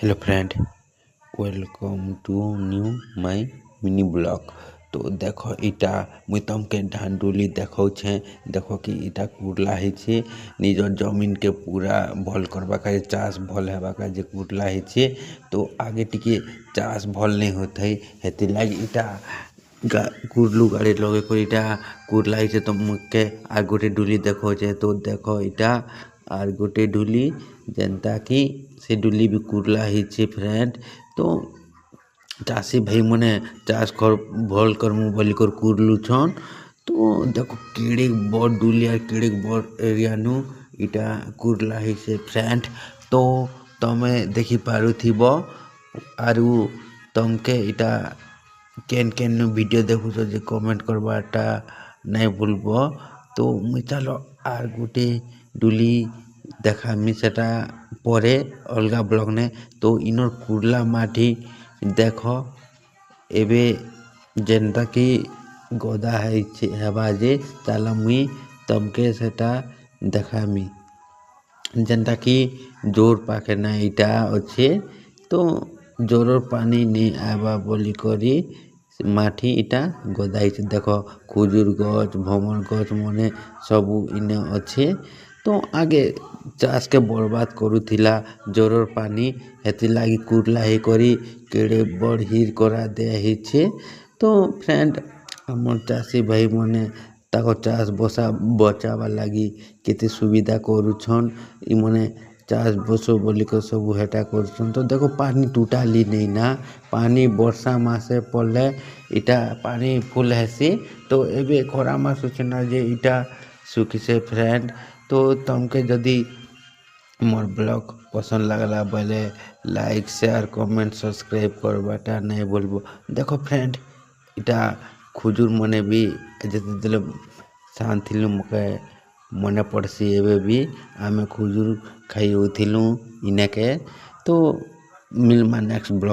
Hello friend, welcome to new my mini blog. तो देख इटा मुई तुमके ढांडुली देखौछे। देखो कि इटा कुरला है निजर जमीन के पूरा भल करवा का चाष भल हेबा का जे कुरला है। तो आगे टिके चाष भल नहीं होते हेति लागी इटा कुरलू गाड़ी लगे को इटा कुरला है। तो मुके आ गोटे डुली देखौछे। तो देखो इटा आर गोटे डुली जेनता कि से डुली भी कुरला है फ्रेंड। तो चाषी भाई मने चाष कर भल करमु बोली कर कुरलु छन। तो देखो केड़े बड़ डुली और केड़े बड़ एरिया नु इटा कुरला है फ्रेंड। तो तमे देखी पारुथिबो आरु तमके इटा केन केन वीडियो देखुछ जे कमेंट करवाटा नहीं भूलबो। तो मुई चलो आर गोटे डुली देखामी सेटा परे अलगा ब्लॉग ने। तो इनर कुरला माटी देख एबे जेनता कि गदा हेबा जे ताला मुई तमके सेटा देखामी जेनता कि जोर पाखे ना इटा अच्छे। तो जोर पानी नहीं आवा बोली करी माटी इटा गदाई देख खजूर गच भमर गच मने सबू इने अच्छे। तो आगे चाष के बर्बाद करुथिला जोर पानी हेति लागी कुरला हे करी केड़े बड़ हिर करा दे हिचे। तो फ्रेंड हमर चाषी भाई मने ताको चाष बचावा लागी केते सुविधा करुछन। इ मने चाष बसो बोली को सब हेटा करुछन। तो देखो पानी टूटाली नहीं ना, पानी वर्षा मासे पड़ले इटा पानी फुल हेसी। तो एबे खरा मास ना जे इटा सुखी फ्रेंड। तो तमके जदि मोर ब्लॉग पसंद लगला बोले लाइक शेयर कमेंट सब्सक्राइब करवाटा नहीं बोलबो। देखो फ्रेंड इटा खजूर मने भी जते शांति मके मने पड़सी एबे भी आमे खजूर खाई होथिलु इने के। तो मिलमा नेक्स्ट ब्लॉग।